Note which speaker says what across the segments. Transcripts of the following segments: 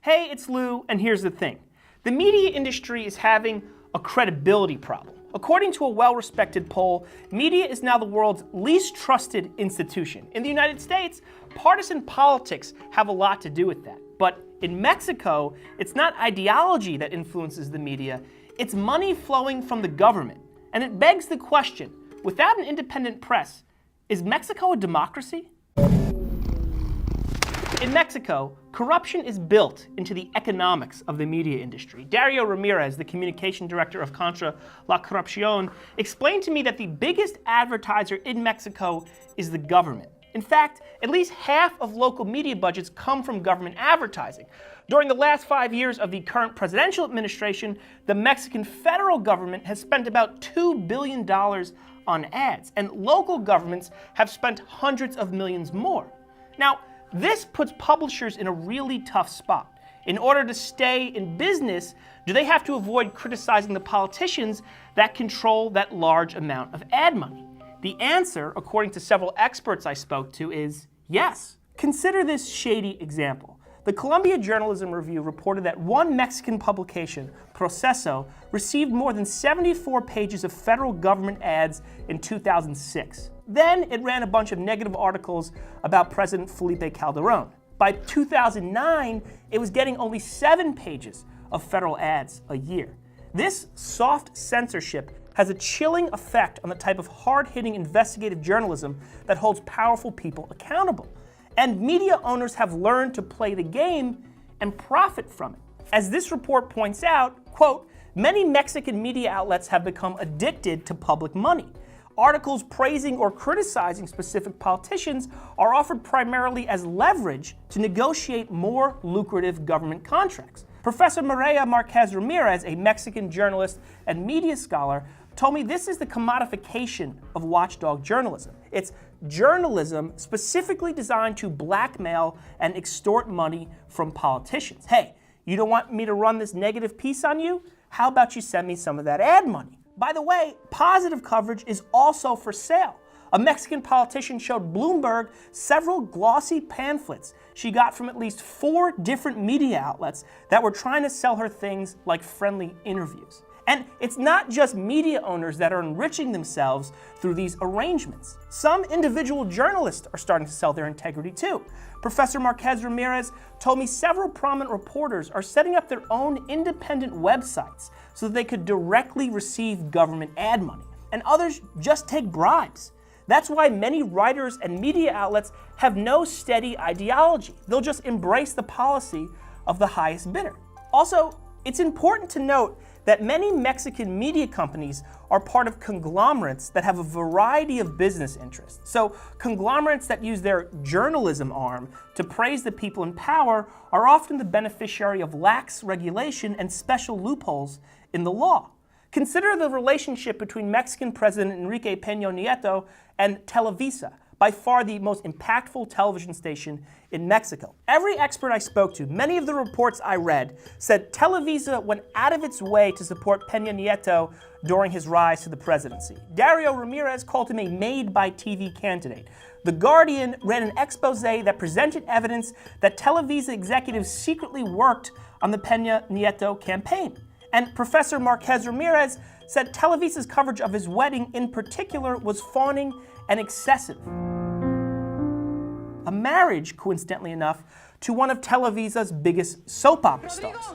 Speaker 1: Hey, it's Lou, and here's the thing. The media industry is having a credibility problem. According to a well-respected poll, media is now the world's least trusted institution. In the United States, partisan politics have a lot to do with that. But in Mexico, it's not ideology that influences the media, it's money flowing from the government. And it begs the question, without an independent press, is Mexico a democracy? In Mexico, corruption is built into the economics of the media industry. Dario Ramirez, the communication director of Contra la Corrupción, explained to me that the biggest advertiser in Mexico is the government. In fact, at least half of local media budgets come from government advertising. During the last 5 years of the current presidential administration, the Mexican federal government has spent about $2 billion on ads, and local governments have spent hundreds of millions more. Now, this puts publishers in a really tough spot. In order to stay in business, do they have to avoid criticizing the politicians that control that large amount of ad money? The answer, according to several experts I spoke to, is yes. Consider this shady example. The Columbia Journalism Review reported that one Mexican publication, Proceso, received more than 74 pages of federal government ads in 2006. Then it ran a bunch of negative articles about President Felipe Calderón. By 2009, it was getting only 7 pages of federal ads a year. This soft censorship has a chilling effect on the type of hard-hitting investigative journalism that holds powerful people accountable. And media owners have learned to play the game and profit from it. As this report points out, quote, many Mexican media outlets have become addicted to public money. Articles praising or criticizing specific politicians are offered primarily as leverage to negotiate more lucrative government contracts. Professor Maria Marquez Ramirez, a Mexican journalist and media scholar, told me this is the commodification of watchdog journalism. It's journalism specifically designed to blackmail and extort money from politicians. Hey, you don't want me to run this negative piece on you? How about you send me some of that ad money? By the way, positive coverage is also for sale. A Mexican politician showed Bloomberg several glossy pamphlets she got from at least 4 different media outlets that were trying to sell her things like friendly interviews. And it's not just media owners that are enriching themselves through these arrangements. Some individual journalists are starting to sell their integrity too. Professor Marquez Ramirez told me several prominent reporters are setting up their own independent websites so that they could directly receive government ad money. And others just take bribes. That's why many writers and media outlets have no steady ideology. They'll just embrace the policy of the highest bidder. Also, it's important to note that many Mexican media companies are part of conglomerates that have a variety of business interests. So conglomerates that use their journalism arm to praise the people in power are often the beneficiary of lax regulation and special loopholes in the law. Consider the relationship between Mexican President Enrique Peña Nieto and Televisa, by far the most impactful television station in Mexico. Every expert I spoke to, many of the reports I read, said Televisa went out of its way to support Peña Nieto during his rise to the presidency. Dario Ramirez called him a made-by-TV candidate. The Guardian ran an expose that presented evidence that Televisa executives secretly worked on the Peña Nieto campaign. And Professor Marquez Ramirez said Televisa's coverage of his wedding in particular was fawning and excessive. A marriage, coincidentally enough, to one of Televisa's biggest soap opera stars.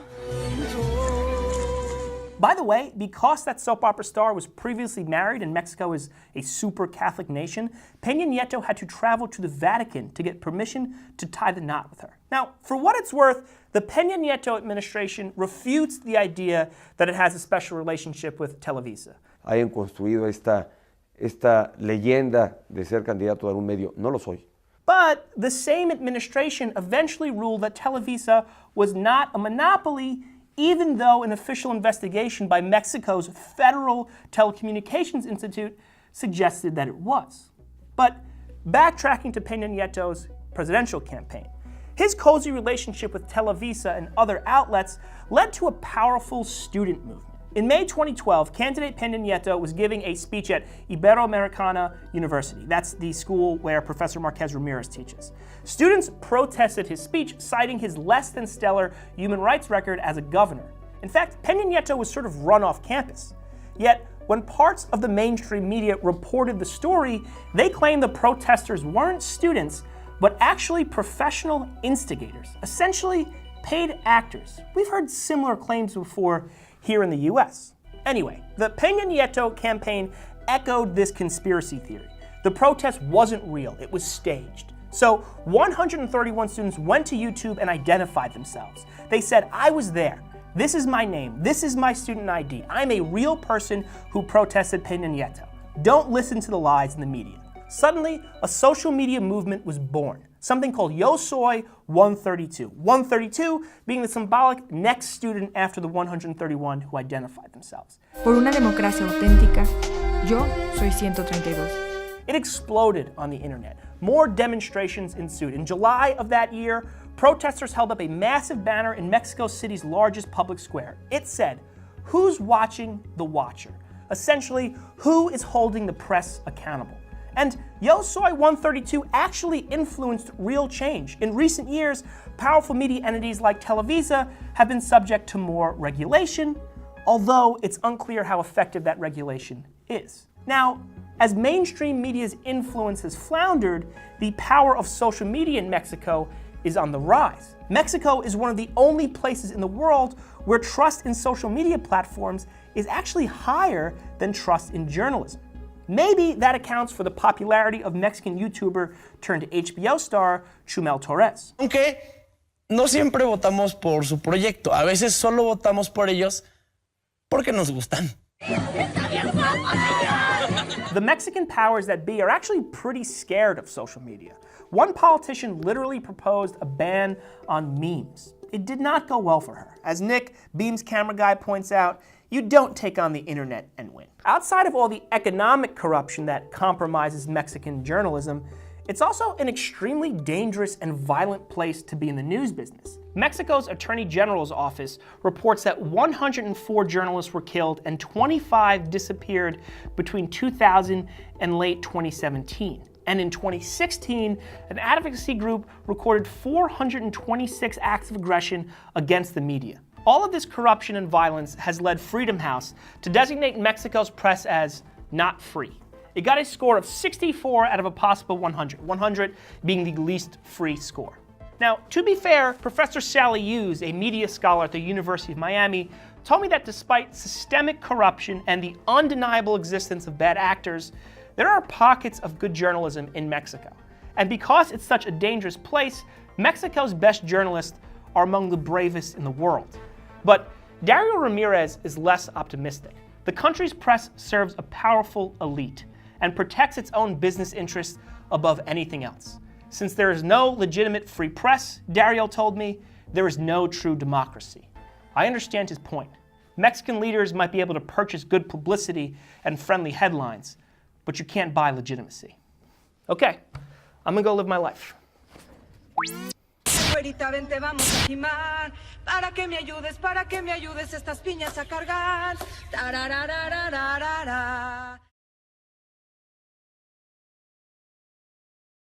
Speaker 1: By the way, because that soap opera star was previously married and Mexico is a super Catholic nation, Peña Nieto had to travel to the Vatican to get permission to tie the knot with her. Now, for what it's worth, the Peña Nieto administration refutes the idea that it has a special relationship with Televisa.
Speaker 2: Hayan construido esta leyenda de ser candidato a un medio. No lo soy.
Speaker 1: But the same administration eventually ruled that Televisa was not a monopoly, even though an official investigation by Mexico's Federal Telecommunications Institute suggested that it was. But backtracking to Peña Nieto's presidential campaign, his cozy relationship with Televisa and other outlets led to a powerful student movement. In May 2012, candidate Peña Nieto was giving a speech at Iberoamericana University. That's the school where Professor Marquez Ramirez teaches. Students protested his speech, citing his less than stellar human rights record as a governor. In fact, Peña Nieto was sort of run off campus. Yet, when parts of the mainstream media reported the story, they claimed the protesters weren't students, but actually professional instigators, essentially paid actors. We've heard similar claims before here in the US. Anyway, the Peña Nieto campaign echoed this conspiracy theory. The protest wasn't real, it was staged. So 131 students went to YouTube and identified themselves. They said, "I was there. This is my name. This is my student ID. I'm a real person who protested Peña Nieto. Don't listen to the lies in the media." Suddenly, a social media movement was born, something called Yo Soy 132. 132 being the symbolic next student after the 131 who identified themselves.
Speaker 3: Por una democracia auténtica, yo soy 132.
Speaker 1: It exploded on the internet. More demonstrations ensued. In July of that year, protesters held up a massive banner in Mexico City's largest public square. It said, "Who's watching the watcher?" Essentially, who is holding the press accountable? And Yo Soy 132 actually influenced real change. In recent years, powerful media entities like Televisa have been subject to more regulation, although it's unclear how effective that regulation is. Now, as mainstream media's influence has floundered, the power of social media in Mexico is on the rise. Mexico is one of the only places in the world where trust in social media platforms is actually higher than trust in journalism. Maybe that accounts for the popularity of Mexican YouTuber turned HBO star Chumel Torres.
Speaker 4: Aunque no siempre votamos por su proyecto, a veces solo votamos por ellos porque nos gustan.
Speaker 1: The Mexican powers that be are actually pretty scared of social media. One politician literally proposed a ban on memes. It did not go well for her. As Nick, Beam's camera guy, points out, you don't take on the internet and win. Outside of all the economic corruption that compromises Mexican journalism, it's also an extremely dangerous and violent place to be in the news business. Mexico's Attorney General's office reports that 104 journalists were killed and 25 disappeared between 2000 and late 2017. And in 2016, an advocacy group recorded 426 acts of aggression against the media. All of this corruption and violence has led Freedom House to designate Mexico's press as not free. It got a score of 64 out of a possible 100, 100 being the least free score. Now, to be fair, Professor Sally Hughes, a media scholar at the University of Miami, told me that despite systemic corruption and the undeniable existence of bad actors, there are pockets of good journalism in Mexico. And because it's such a dangerous place, Mexico's best journalists are among the bravest in the world. But Dario Ramirez is less optimistic. The country's press serves a powerful elite and protects its own business interests above anything else. Since there is no legitimate free press, Dario told me, there is no true democracy. I understand his point. Mexican leaders might be able to purchase good publicity and friendly headlines, but you can't buy legitimacy. Okay, I'm gonna go live my life.
Speaker 5: Güerita, vente, vamos a quemar, para que me ayudes estas piñas a cargar. Tararararararara.